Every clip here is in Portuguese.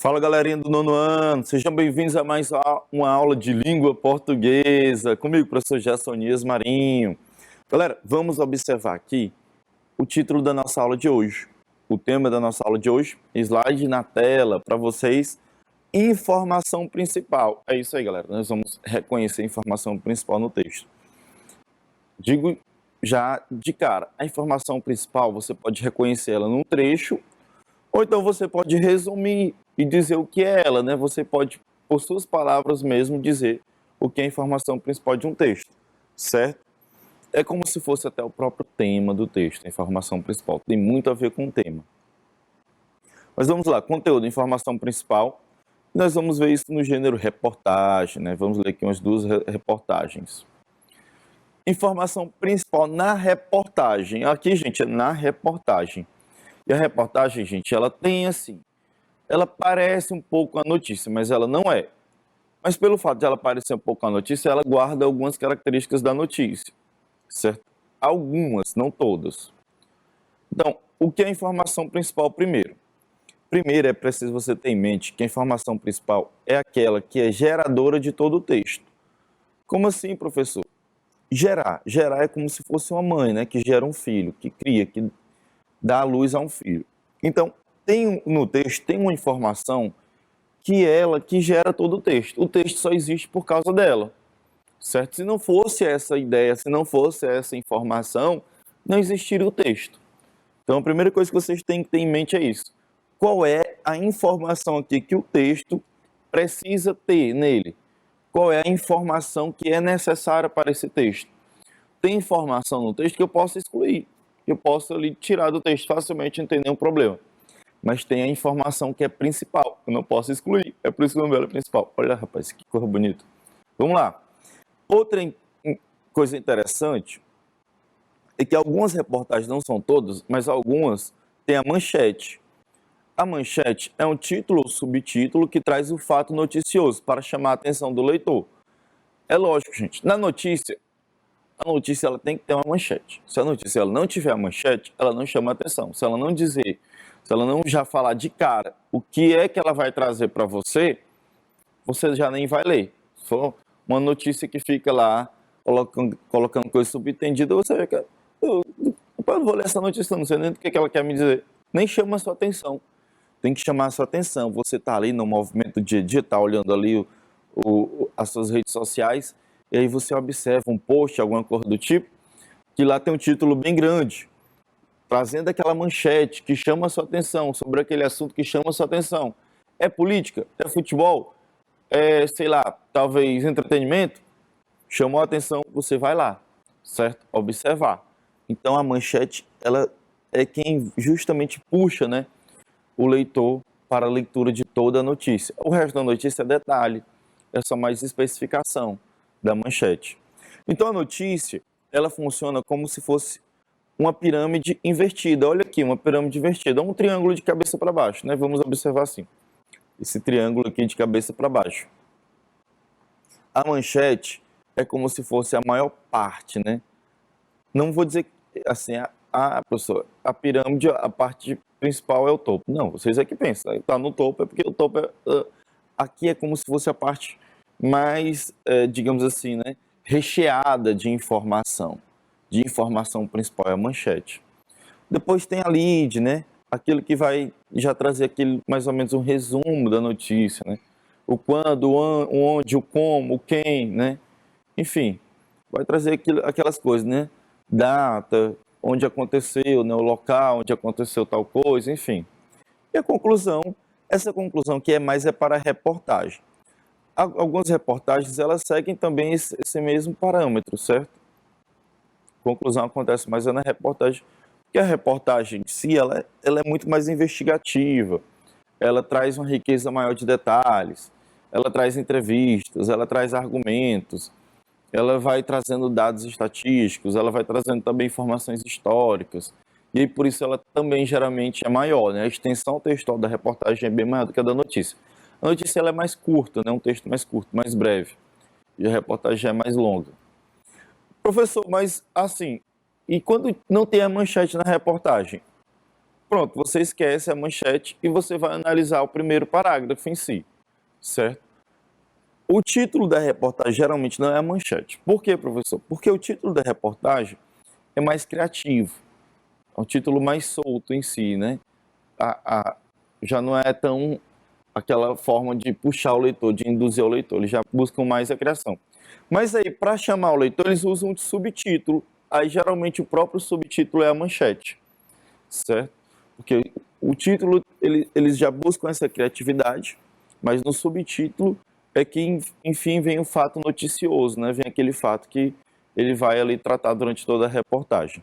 Fala, galerinha do nono ano, sejam bem-vindos a mais uma aula de língua portuguesa, comigo, professor Gersonias Marinho. Galera, vamos observar aqui o título da nossa aula de hoje. O tema da nossa aula de hoje, slide na tela para vocês, informação principal. É isso aí, galera, nós vamos reconhecer a informação principal no texto. Digo já de cara, a informação principal você pode reconhecer ela num trecho, ou então você pode resumir e dizer o que é ela, né? Você pode, por suas palavras mesmo, dizer o que é a informação principal de um texto, certo? É como se fosse até o próprio tema do texto, a informação principal. Tem muito a ver com o tema. Mas vamos lá, conteúdo, informação principal. Nós vamos ver isso no gênero reportagem, né? Vamos ler aqui umas duas reportagens. Informação principal na reportagem. Aqui, gente, é na reportagem. E a reportagem, gente, ela tem assim, ela parece um pouco a notícia, mas ela não é. Mas pelo fato de ela parecer um pouco a notícia, ela guarda algumas características da notícia, certo? Algumas, não todas. Então, o que é a informação principal primeiro? Primeiro, é preciso você ter em mente que a informação principal é aquela que é geradora de todo o texto. Como assim, professor? Gerar. Gerar é como se fosse uma mãe, né, que gera um filho, que cria, que dá à luz a um filho. Então, no texto tem uma informação que é ela que gera todo o texto. O texto só existe por causa dela, certo? Se não fosse essa ideia, se não fosse essa informação, não existiria o texto. Então, a primeira coisa que vocês têm que ter em mente é isso. Qual é a informação aqui que o texto precisa ter nele? Qual é a informação que é necessária para esse texto? Tem informação no texto que eu posso excluir, que eu posso ali tirar do texto facilmente, não tem nenhum problema. Mas tem a informação que é principal, eu não posso excluir, é por isso que o nome dela é principal. Olha, rapaz, que cor bonita. Vamos lá. Outra coisa interessante é que algumas reportagens, não são todas, mas algumas têm a manchete. A manchete é um título ou subtítulo que traz o fato noticioso para chamar a atenção do leitor. É lógico, gente, na notícia, a notícia ela tem que ter uma manchete. Se a notícia ela não tiver a manchete, ela não chama a atenção. Se ela não dizer, se ela não já falar de cara o que é que ela vai trazer para você, você já nem vai ler. Se for uma notícia que fica lá colocando coisa subentendida, você vê que eu não vou ler essa notícia, não sei nem o que ela quer me dizer. Nem chama a sua atenção. Tem que chamar a sua atenção. Você está ali no movimento do dia a dia, está olhando ali as suas redes sociais, e aí você observa um post, alguma coisa do tipo, que lá tem um título bem grande, trazendo aquela manchete que chama a sua atenção, sobre aquele assunto que chama a sua atenção. É política? É futebol? É, sei lá, talvez entretenimento? Chamou a atenção, você vai lá, certo? Observar. Então a manchete, ela é quem justamente puxa, né, o leitor para a leitura de toda a notícia. O resto da notícia é detalhe, é só mais especificação da manchete. Então a notícia, ela funciona como se fosse uma pirâmide invertida. Olha aqui, uma pirâmide invertida, um triângulo de cabeça para baixo, né? Vamos observar assim, esse triângulo aqui de cabeça para baixo. A manchete é como se fosse a maior parte, né? Não vou dizer assim, professor, a pirâmide, a parte principal é o topo. Não, vocês é que pensam, está no topo é porque o topo aqui é como se fosse a parte mais, digamos assim, né, recheada de informação. De informação principal é a manchete. Depois tem a lead, né? Aquilo que vai já trazer aquele, mais ou menos um resumo da notícia, né? O quando, o onde, o como, o quem, né? Enfim, vai trazer aquelas coisas, né? Data, onde aconteceu, né? O local onde aconteceu tal coisa, enfim. E a conclusão, essa conclusão que é mais para a reportagem. Algumas reportagens, elas seguem também esse mesmo parâmetro, certo? A conclusão acontece mais na reportagem, porque a reportagem em si, ela é muito mais investigativa, ela traz uma riqueza maior de detalhes, ela traz entrevistas, ela traz argumentos, ela vai trazendo dados estatísticos, ela vai trazendo também informações históricas, e aí por isso ela também geralmente é maior, né? A extensão textual da reportagem é bem maior do que a da notícia. A notícia ela é mais curta, né? Um texto mais curto, mais breve, e a reportagem é mais longa. Professor, mas assim, e quando não tem a manchete na reportagem? Pronto, você esquece a manchete e você vai analisar o primeiro parágrafo em si, certo? O título da reportagem geralmente não é a manchete. Por quê, professor? Porque o título da reportagem é mais criativo, é um título mais solto em si, né? Já não é tão aquela forma de puxar o leitor, de induzir o leitor, eles já buscam mais a criação. Mas aí, para chamar o leitor, eles usam um subtítulo, aí geralmente o próprio subtítulo é a manchete, certo? Porque o título, eles já buscam essa criatividade, mas no subtítulo é que, enfim, vem o fato noticioso, né? Vem aquele fato que ele vai ali tratar durante toda a reportagem.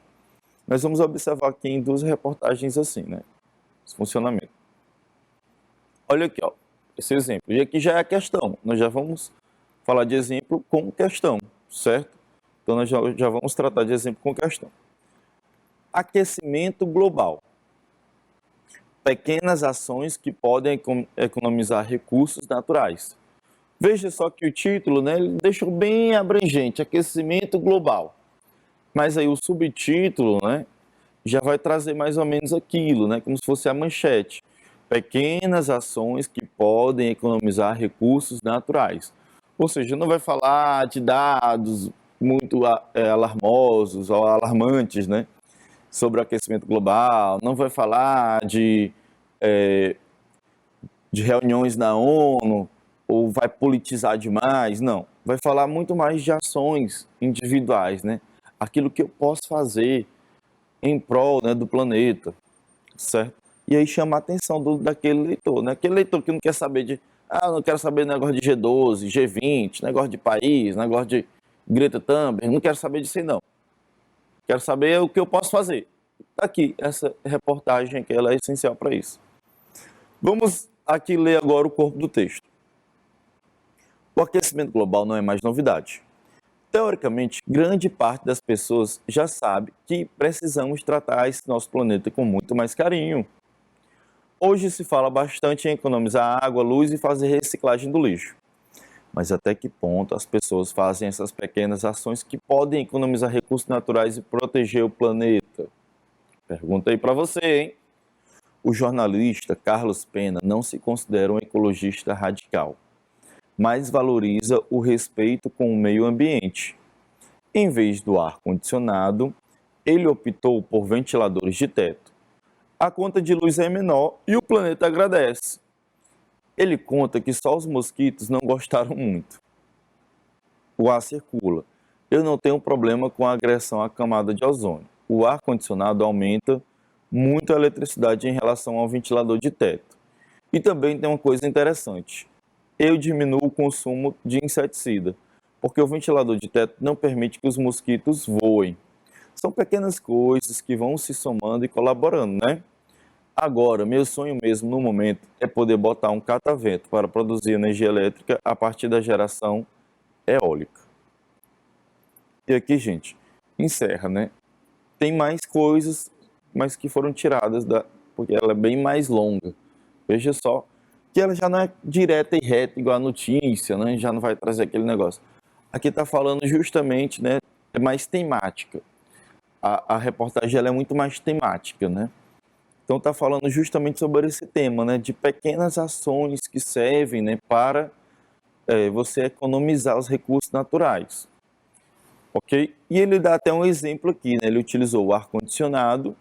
Nós vamos observar aqui em duas reportagens assim, né? Esse funcionamento. Olha aqui, ó, esse exemplo. E aqui já é a questão. Nós já vamos falar de exemplo com questão, certo? Então nós já vamos tratar de exemplo com questão. Aquecimento global. Pequenas ações que podem economizar recursos naturais. Veja só que o título, né, ele deixou bem abrangente, aquecimento global. Mas aí o subtítulo, né, já vai trazer mais ou menos aquilo, né, como se fosse a manchete. Pequenas ações que podem economizar recursos naturais. Ou seja, não vai falar de dados muito alarmosos ou alarmantes, né, sobre o aquecimento global, não vai falar de reuniões na ONU, ou vai politizar demais, não. Vai falar muito mais de ações individuais, né? Aquilo que eu posso fazer em prol, né, do planeta, certo? E aí chama a atenção daquele leitor, né? Aquele leitor que não quer saber não quero saber negócio de G12, G20, negócio de país, negócio de Greta Thunberg, não quero saber disso aí, não. Quero saber o que eu posso fazer. Tá aqui, essa reportagem aqui, ela é essencial para isso. Vamos aqui ler agora o corpo do texto. O aquecimento global não é mais novidade. Teoricamente, grande parte das pessoas já sabe que precisamos tratar esse nosso planeta com muito mais carinho. Hoje se fala bastante em economizar água, luz e fazer reciclagem do lixo. Mas até que ponto as pessoas fazem essas pequenas ações que podem economizar recursos naturais e proteger o planeta? Pergunta aí para você, hein? O jornalista Carlos Pena não se considera um ecologista radical, mas valoriza o respeito com o meio ambiente. Em vez do ar-condicionado, ele optou por ventiladores de teto. A conta de luz é menor e o planeta agradece. Ele conta que só os mosquitos não gostaram muito. O ar circula. Eu não tenho problema com a agressão à camada de ozônio. O ar-condicionado aumenta muito a eletricidade em relação ao ventilador de teto. E também tem uma coisa interessante. Eu diminuo o consumo de inseticida, porque o ventilador de teto não permite que os mosquitos voem. São pequenas coisas que vão se somando e colaborando, né? Agora, meu sonho mesmo no momento é poder botar um catavento para produzir energia elétrica a partir da geração eólica. E aqui, gente, encerra, né? Tem mais coisas, mas que foram tiradas porque ela é bem mais longa. Veja só que ela já não é direta e reta igual a notícia, né? Já não vai trazer aquele negócio. Aqui está falando justamente, né? É mais temática. A reportagem ela é muito mais temática, né? Então está falando justamente sobre esse tema, né? De pequenas ações que servem, né? Para você economizar os recursos naturais. Ok? E ele dá até um exemplo aqui, né? Ele utilizou o ar-condicionado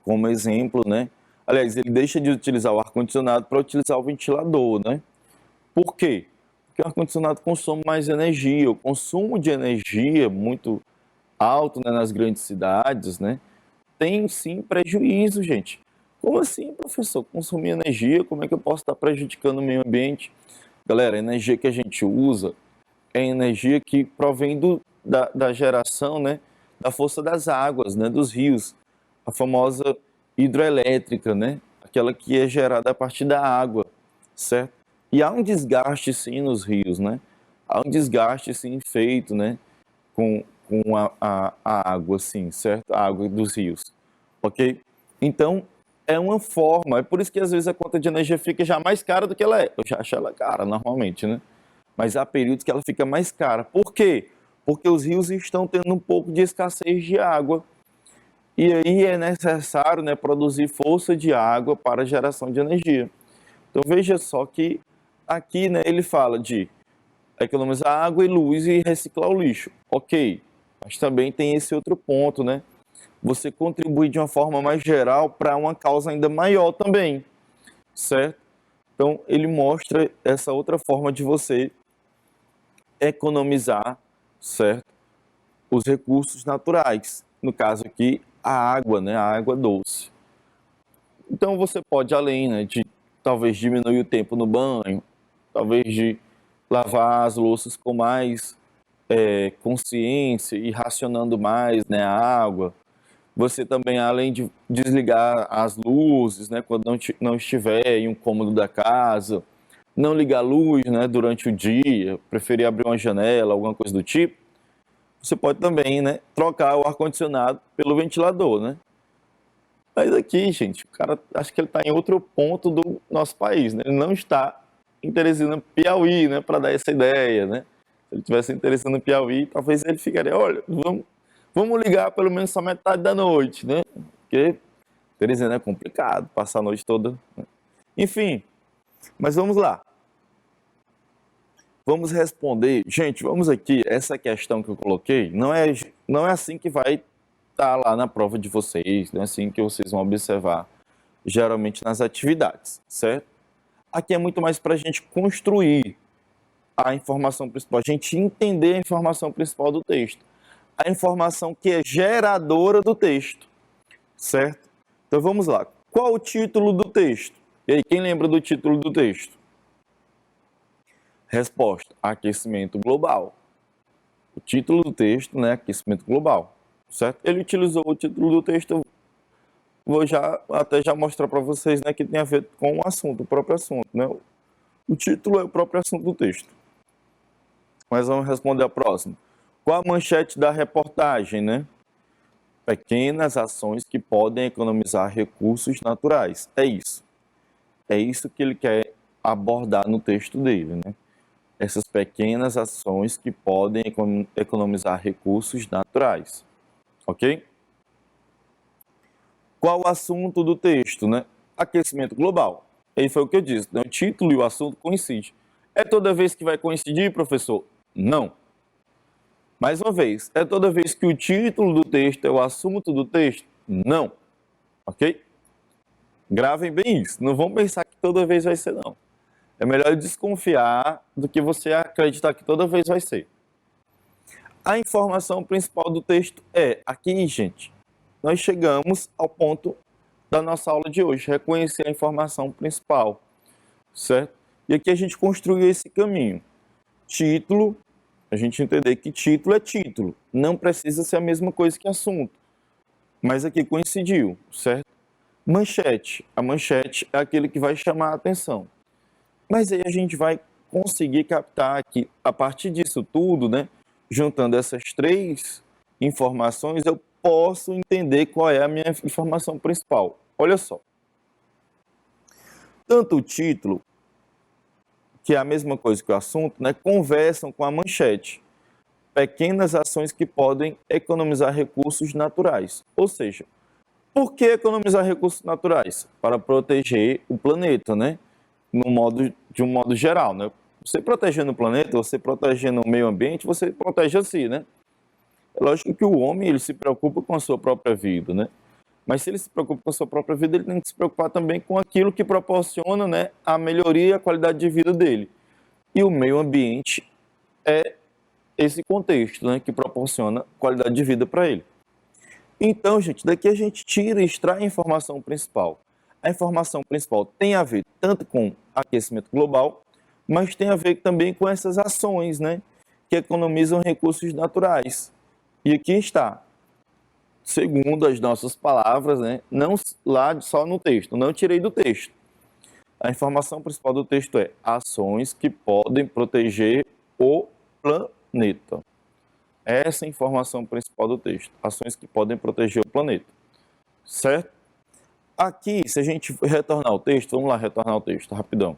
como exemplo, né? Aliás, ele deixa de utilizar o ar-condicionado para utilizar o ventilador, né? Por quê? Porque o ar-condicionado consome mais energia. O consumo de energia muito alto, né, nas grandes cidades, né? Tem sim prejuízo, gente. Como assim, professor? Consumir energia, como é que eu posso estar prejudicando o meio ambiente? Galera, a energia que a gente usa é energia que provém da geração, né, da força das águas, né, dos rios. A famosa hidroelétrica, né, aquela que é gerada a partir da água, certo? E há um desgaste, sim, nos rios, né? Há um desgaste, sim, feito, né, com a água, sim, certo? A água dos rios, ok? Então, é uma forma, é por isso que às vezes a conta de energia fica já mais cara do que ela é. Eu já acho ela cara, normalmente, né? Mas há períodos que ela fica mais cara. Por quê? Porque os rios estão tendo um pouco de escassez de água. E aí é necessário, né, produzir força de água para a geração de energia. Então veja só que aqui, né, ele fala de economizar água e luz e reciclar o lixo. Ok, mas também tem esse outro ponto, né? Você contribui de uma forma mais geral para uma causa ainda maior também, certo? Então ele mostra essa outra forma de você economizar, certo? Os recursos naturais. No caso aqui, a água, né? A água doce. Então você pode, além, né, de talvez diminuir o tempo no banho, talvez de lavar as louças com mais consciência e racionando mais, né, a água. Você também, além de desligar as luzes, né, quando não estiver em um cômodo da casa, não ligar a luz, né, durante o dia, preferir abrir uma janela, alguma coisa do tipo, você pode também, né, trocar o ar-condicionado pelo ventilador, né? Mas aqui, gente, o cara, acho que ele está em outro ponto do nosso país, né? Ele não está em Teresina, Piauí, né, para dar essa ideia, né? Se ele tivesse interessado no Piauí, talvez ele ficaria, olha, vamos ligar pelo menos só metade da noite, né? Porque Teresina é complicado, passar a noite toda, né? Enfim, mas vamos lá. Vamos responder. Gente, vamos aqui, essa questão que eu coloquei, não é assim que vai estar lá na prova de vocês, não é assim que vocês vão observar, geralmente nas atividades, certo? Aqui é muito mais para a gente construir a informação principal, a gente entender a informação principal do texto, a informação que é geradora do texto, certo? Então vamos lá. Qual o título do texto? E aí, quem lembra do título do texto? Resposta: aquecimento global. O título do texto, né, aquecimento global, certo? Ele utilizou o título do texto, eu vou até já mostrar para vocês, né, que tem a ver com o assunto, o próprio assunto, né? O título é o próprio assunto do texto. Mas vamos responder a próxima. Qual a manchete da reportagem, né? Pequenas ações que podem economizar recursos naturais. É isso. É isso que ele quer abordar no texto dele, né? Essas pequenas ações que podem economizar recursos naturais. Ok? Qual o assunto do texto, né? Aquecimento global. Aí foi o que eu disse, né? O título e o assunto coincidem. É toda vez que vai coincidir, professor? Não. Mais uma vez, é toda vez que o título do texto é o assunto do texto? Não. Ok? Gravem bem isso. Não vão pensar que toda vez vai ser, não. É melhor desconfiar do que você acreditar que toda vez vai ser. A informação principal do texto é aqui, gente. Nós chegamos ao ponto da nossa aula de hoje, reconhecer a informação principal, certo? E aqui a gente construiu esse caminho. Título, a gente entender que título é título, não precisa ser a mesma coisa que assunto, mas aqui coincidiu, certo? Manchete, a manchete é aquele que vai chamar a atenção. Mas aí a gente vai conseguir captar aqui, a partir disso tudo, né? Juntando essas três informações, eu posso entender qual é a minha informação principal. Olha só. Tanto o título, que é a mesma coisa que o assunto, né, conversam com a manchete. Pequenas ações que podem economizar recursos naturais. Ou seja, por que economizar recursos naturais? Para proteger o planeta, né? De um modo geral, né? Você protegendo o planeta, você protegendo o meio ambiente, você protege a si, né? É lógico que o homem, ele se preocupa com a sua própria vida, né? Mas se ele se preocupa com a sua própria vida, ele tem que se preocupar também com aquilo que proporciona, né, a melhoria e a qualidade de vida dele. E o meio ambiente é esse contexto, né, que proporciona qualidade de vida para ele. Então, gente, daqui a gente tira e extrai a informação principal. A informação principal tem a ver tanto com aquecimento global, mas tem a ver também com essas ações, né, que economizam recursos naturais. E aqui está, segundo as nossas palavras, né, não lá só no texto, não tirei do texto. A informação principal do texto é ações que podem proteger o planeta. Essa é a informação principal do texto, ações que podem proteger o planeta, certo? Aqui, se a gente retornar ao texto, vamos lá retornar ao texto, rapidão.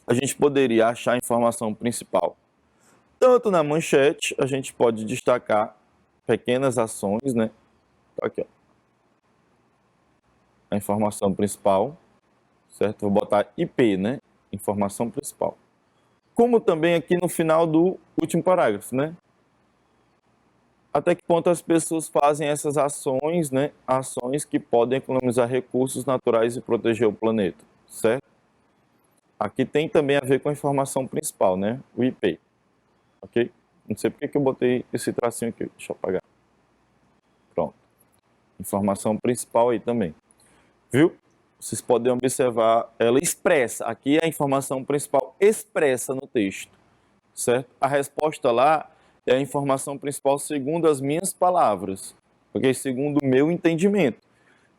A gente poderia achar a informação principal. Tanto na manchete, a gente pode destacar pequenas ações, né, Tá aqui, ó. A informação principal, certo? Vou botar IP, né? Informação principal. Como também aqui no final do último parágrafo, né? Até que ponto as pessoas fazem essas ações, né? Ações que podem economizar recursos naturais e proteger o planeta, certo? Aqui tem também a ver com a informação principal, né? O IP, ok? Não sei porque que eu botei esse tracinho aqui, deixa eu apagar. Pronto. Informação principal aí também. Viu? Vocês podem observar ela expressa. Aqui é a informação principal expressa no texto, certo? A resposta lá é a informação principal segundo as minhas palavras, ok? Segundo o meu entendimento.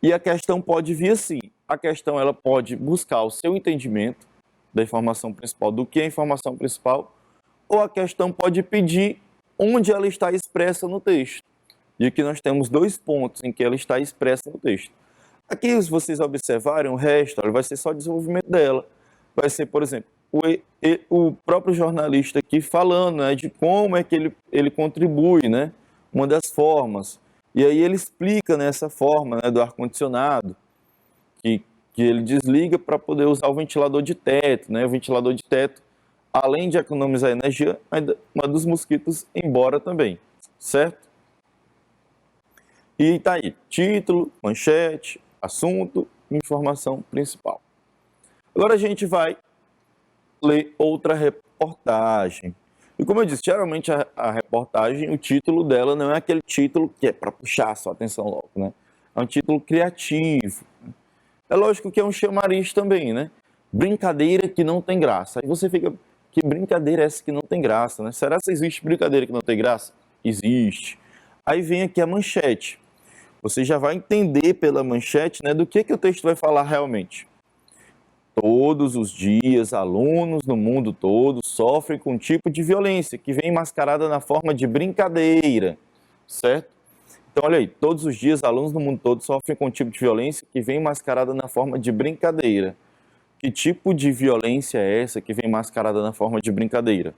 E a questão pode vir assim. A questão ela pode buscar o seu entendimento da informação principal, do que é a informação principal, ou a questão pode pedir onde ela está expressa no texto. E aqui nós temos dois pontos em que ela está expressa no texto. Aqui, se vocês observarem, o resto vai ser só desenvolvimento dela. Vai ser, por exemplo, o próprio jornalista aqui falando, né, de como é que ele contribui, né, uma das formas. E aí ele explica nessa forma, né, do ar-condicionado, que ele desliga para poder usar o ventilador de teto, né? O ventilador de teto, além de economizar energia, manda os mosquitos embora também, certo? E tá aí, título, manchete, assunto, informação principal. Agora a gente vai ler outra reportagem. E como eu disse, geralmente a reportagem, o título dela não é aquele título que é para puxar a sua atenção logo, né? É um título criativo. É lógico que é um chamariz também, né? Brincadeira que não tem graça. Aí você fica, que brincadeira é essa que não tem graça, né? Será que existe brincadeira que não tem graça? Existe. Aí vem aqui a manchete. Você já vai entender pela manchete, né, do que o texto vai falar realmente. Todos os dias, alunos no mundo todo sofrem com um tipo de violência que vem mascarada na forma de brincadeira, certo? Então, olha aí, todos os dias, alunos no mundo todo sofrem com um tipo de violência que vem mascarada na forma de brincadeira. Que tipo de violência é essa que vem mascarada na forma de brincadeira?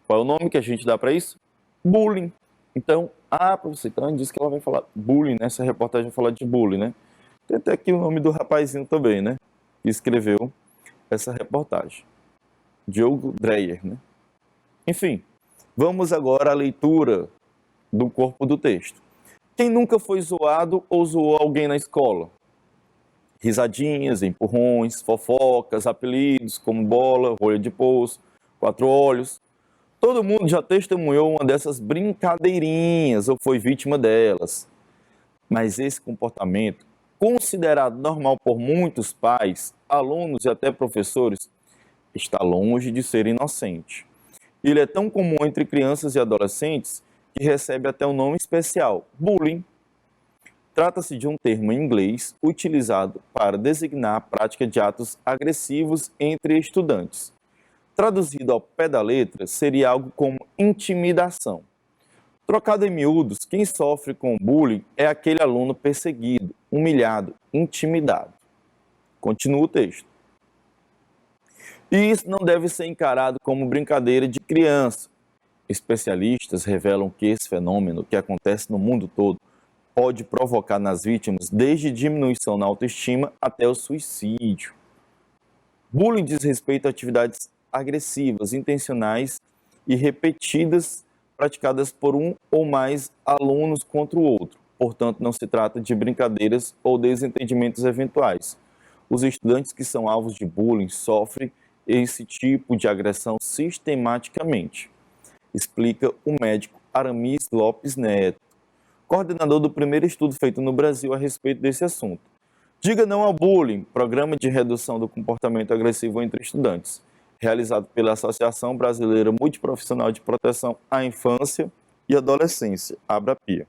Qual é o nome que a gente dá para isso? Bullying. Então, professor, então diz que ela vai falar bullying, nessa reportagem vai falar de bullying, né? Tem até aqui o nome do rapazinho também, né? Que escreveu essa reportagem. Diogo Dreyer, né? Enfim, vamos agora à leitura do corpo do texto. Quem nunca foi zoado ou zoou alguém na escola? Risadinhas, empurrões, fofocas, apelidos como bola, rolha de poço, quatro olhos. Todo mundo já testemunhou uma dessas brincadeirinhas ou foi vítima delas. Mas esse comportamento, considerado normal por muitos pais, alunos e até professores, está longe de ser inocente. Ele é tão comum entre crianças e adolescentes que recebe até um nome especial, bullying. Trata-se de um termo em inglês utilizado para designar a prática de atos agressivos entre estudantes. Traduzido ao pé da letra, seria algo como intimidação. Trocado em miúdos, quem sofre com bullying é aquele aluno perseguido, humilhado, intimidado. Continua o texto. E isso não deve ser encarado como brincadeira de criança. Especialistas revelam que esse fenômeno, que acontece no mundo todo, pode provocar nas vítimas desde diminuição na autoestima até o suicídio. Bullying diz respeito a atividades agressivas, intencionais e repetidas praticadas por um ou mais alunos contra o outro. Portanto, não se trata de brincadeiras ou desentendimentos eventuais. Os estudantes que são alvos de bullying sofrem esse tipo de agressão sistematicamente, explica o médico Aramis Lopes Neto, coordenador do primeiro estudo feito no Brasil a respeito desse assunto. Diga não ao bullying, programa de redução do comportamento agressivo entre estudantes, realizado pela Associação Brasileira Multiprofissional de Proteção à Infância e Adolescência, ABRAPIA.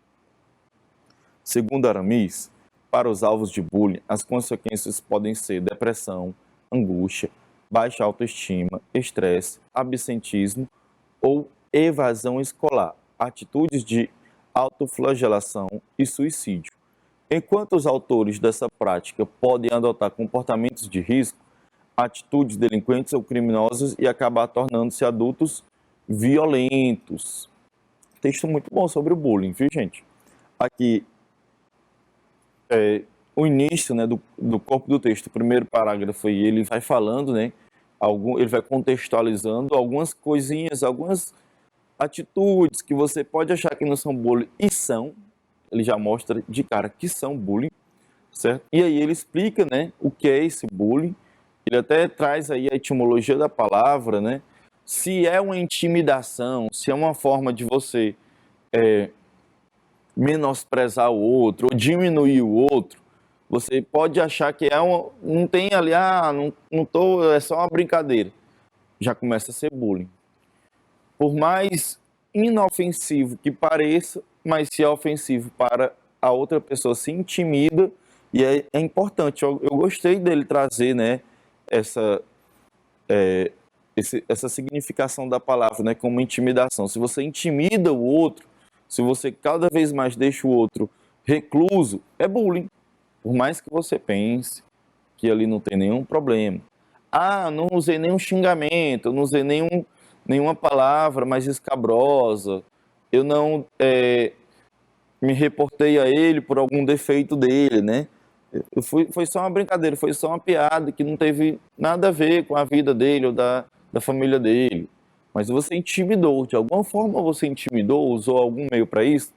Segundo Aramis, para os alvos de bullying, as consequências podem ser depressão, angústia, baixa autoestima, estresse, absentismo ou evasão escolar, atitudes de autoflagelação e suicídio. Enquanto os autores dessa prática podem adotar comportamentos de risco, atitudes delinquentes ou criminosas e acabar tornando-se adultos violentos. Texto muito bom sobre o bullying, viu, gente? Aqui o início, né, do corpo do texto, o primeiro parágrafo aí, ele vai falando, né, ele vai contextualizando algumas coisinhas, algumas atitudes que você pode achar que não são bullying e são. Ele já mostra de cara que são bullying, certo? E aí ele explica, né, o que é esse bullying. Ele até traz aí a etimologia da palavra, né? Se é uma intimidação, se é uma forma de você menosprezar o outro ou diminuir o outro, você pode achar que não tem ali, não tô, é só uma brincadeira. Já começa a ser bullying. Por mais inofensivo que pareça, mas se é ofensivo para a outra pessoa, se intimida, e é importante. Eu gostei dele trazer, né, essa, essa significação da palavra, né, como intimidação. Se você intimida o outro, se você cada vez mais deixa o outro recluso, é bullying. Por mais que você pense que ali não tem nenhum problema. Não usei nenhum xingamento, não usei nenhuma palavra mais escabrosa, eu não me reportei a ele por algum defeito dele, né? Foi só uma brincadeira, foi só uma piada que não teve nada a ver com a vida dele ou da família dele. Mas você intimidou, de alguma forma você intimidou, usou algum meio para isso,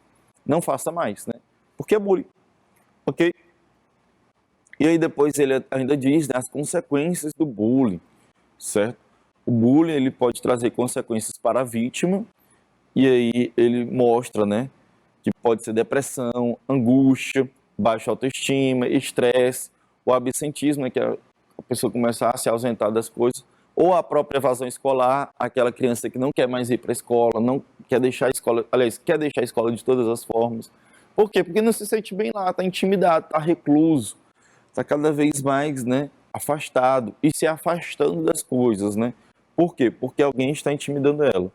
não faça mais, né? Porque é bullying, ok? E aí depois ele ainda diz, né, as consequências do bullying, certo? O bullying ele pode trazer consequências para a vítima, e aí ele mostra, né, que pode ser depressão, angústia, baixa autoestima, estresse, o absentismo, né, que a pessoa começa a se ausentar das coisas, ou a própria evasão escolar, aquela criança que não quer mais ir para a escola, não quer deixar a escola, aliás, quer deixar a escola de todas as formas. Por quê? Porque não se sente bem lá, está intimidado, está recluso, está cada vez mais, né, afastado e se afastando das coisas, né? Por quê? Porque alguém está intimidando ela.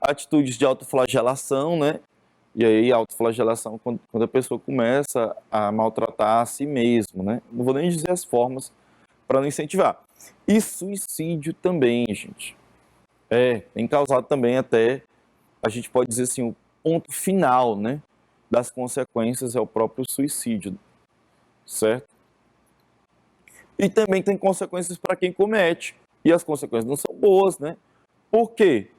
Atitudes de autoflagelação, né? E aí, autoflagelação, quando a pessoa começa a maltratar a si mesmo, né? Não vou nem dizer as formas para não incentivar. E suicídio também, gente. Tem causado também até, a gente pode dizer assim, o ponto final, né? Das consequências é o próprio suicídio, certo? E também tem consequências para quem comete. E as consequências não são boas, né? Por quê?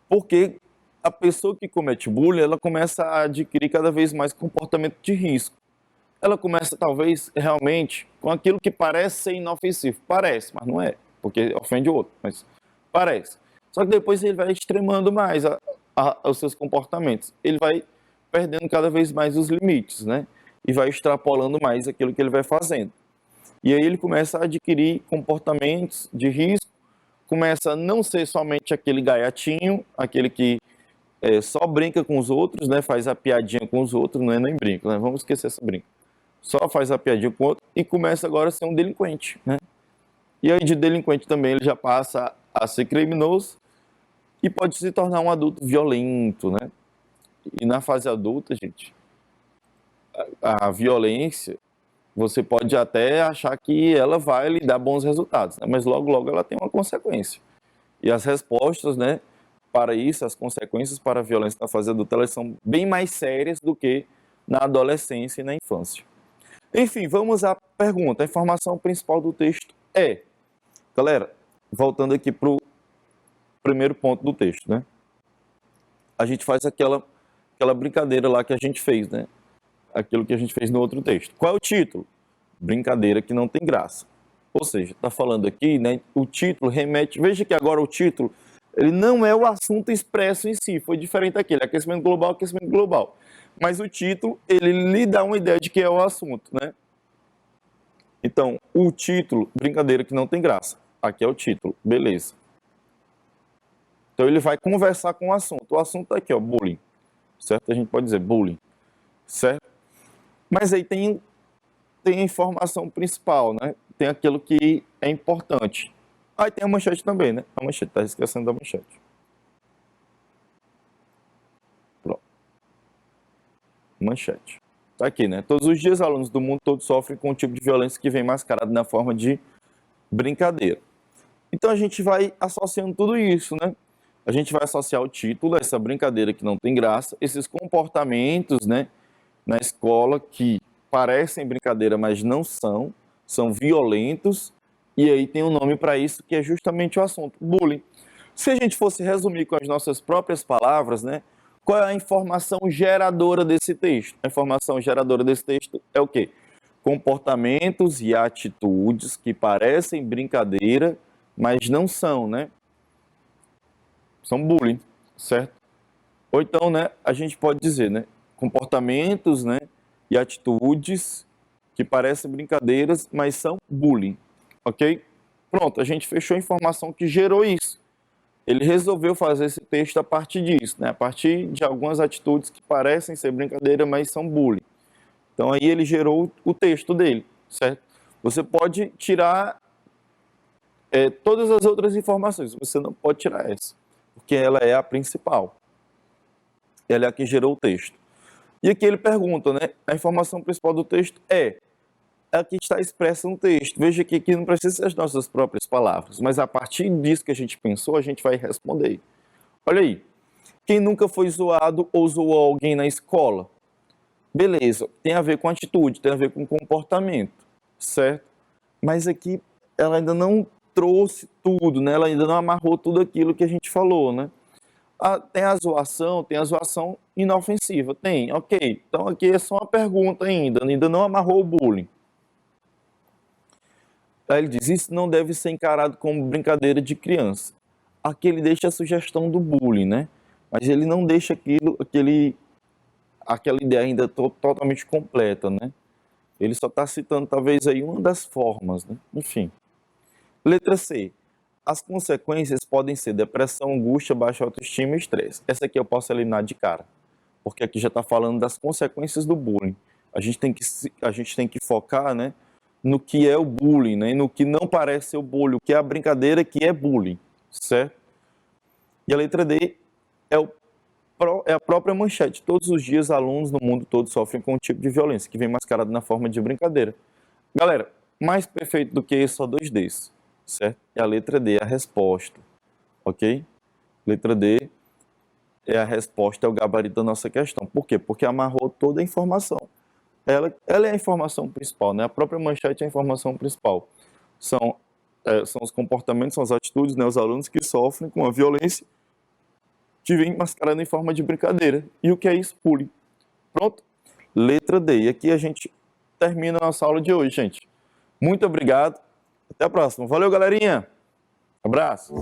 Porque a pessoa que comete bullying, ela começa a adquirir cada vez mais comportamento de risco. Ela começa, talvez, realmente, com aquilo que parece ser inofensivo. Parece, mas não é, porque ofende o outro, mas parece. Só que depois ele vai extremando mais os seus comportamentos. Ele vai perdendo cada vez mais os limites, né? E vai extrapolando mais aquilo que ele vai fazendo. E aí ele começa a adquirir comportamentos de risco, começa a não ser somente aquele gaiatinho, aquele que só brinca com os outros, né? Faz a piadinha com os outros, não é nem brinca, né? Vamos esquecer essa brinca. Só faz a piadinha com o outro e começa agora a ser um delinquente, né? E aí de delinquente também ele já passa a ser criminoso e pode se tornar um adulto violento, né? E na fase adulta, gente, a violência, você pode até achar que ela vai lhe dar bons resultados, né? Mas logo, logo ela tem uma consequência. E as respostas, né, para isso, as consequências para a violência na fase adulta, elas são bem mais sérias do que na adolescência e na infância. Enfim, vamos à pergunta. A informação principal do texto é... Galera, voltando aqui para o primeiro ponto do texto, né? A gente faz aquela brincadeira lá que a gente fez, né? Aquilo que a gente fez no outro texto. Qual é o título? Brincadeira que não tem graça. Ou seja, está falando aqui, né? O título remete... Veja que agora o título, ele não é o assunto expresso em si, foi diferente daquele, aquecimento global. Mas o título, ele lhe dá uma ideia de que é o assunto, né? Então, o título, brincadeira que não tem graça. Aqui é o título, beleza. Então, ele vai conversar com o assunto. O assunto tá aqui, ó, bullying. Certo? A gente pode dizer bullying. Certo? Mas aí tem a informação principal, né? Tem aquilo que é importante. Aí tem a manchete também, né? A manchete, tá esquecendo da manchete. Pronto. Manchete. Tá aqui, né? Todos os dias, alunos do mundo todo sofrem com um tipo de violência que vem mascarado na forma de brincadeira. Então a gente vai associando tudo isso, né? A gente vai associar o título, essa brincadeira que não tem graça, esses comportamentos, né, na escola que parecem brincadeira, mas não são, são violentos, e aí tem um nome para isso que é justamente o assunto, bullying. Se a gente fosse resumir com as nossas próprias palavras, né, qual é a informação geradora desse texto? A informação geradora desse texto é o quê? Comportamentos e atitudes que parecem brincadeira, mas não são, né? São bullying, certo? Ou então, né, a gente pode dizer, né, comportamentos, né, e atitudes que parecem brincadeiras, mas são bullying, ok? Pronto, a gente fechou a informação que gerou isso. Ele resolveu fazer esse texto a partir disso, né, a partir de algumas atitudes que parecem ser brincadeira, mas são bullying. Então aí ele gerou o texto dele, certo? Você pode tirar todas as outras informações, você não pode tirar essa, porque ela é a principal. Ela é a que gerou o texto. E aqui ele pergunta, né? A informação principal do texto é a que está expressa no texto. Veja que aqui não precisa ser as nossas próprias palavras, mas a partir disso que a gente pensou, a gente vai responder. Olha aí. Quem nunca foi zoado ou zoou alguém na escola? Beleza, tem a ver com atitude, tem a ver com comportamento, certo? Mas aqui ela ainda não trouxe tudo, né? Ela ainda não amarrou tudo aquilo que a gente falou, né? Tem a zoação inofensiva, tem, ok. Então aqui é só uma pergunta ainda não amarrou o bullying. Aí ele diz, isso não deve ser encarado como brincadeira de criança. Aqui ele deixa a sugestão do bullying, né? Mas ele não deixa aquela ideia ainda totalmente completa, né? Ele só está citando talvez aí uma das formas, né? Enfim. Letra C. As consequências podem ser depressão, angústia, baixa autoestima e estresse. Essa aqui eu posso eliminar de cara, porque aqui já está falando das consequências do bullying. A gente tem que focar, né, no que é o bullying, né, e no que não parece ser o bullying, o que é a brincadeira que é bullying, certo? E a letra D é a própria manchete. Todos os dias, alunos no mundo todo sofrem com um tipo de violência, que vem mascarado na forma de brincadeira. Galera, mais perfeito do que isso, só 2 Ds, certo? E a letra D é a resposta, ok? Letra D é a resposta, é o gabarito da nossa questão. Por quê? Porque amarrou toda a informação. Ela é a informação principal, né? A própria manchete é a informação principal. São os comportamentos, são as atitudes, né? Os alunos que sofrem com a violência que vem mascarando em forma de brincadeira. E o que é isso? Bullying. Pronto? Letra D. E aqui a gente termina a nossa aula de hoje, gente. Muito obrigado. Até a próxima. Valeu, galerinha. Abraço.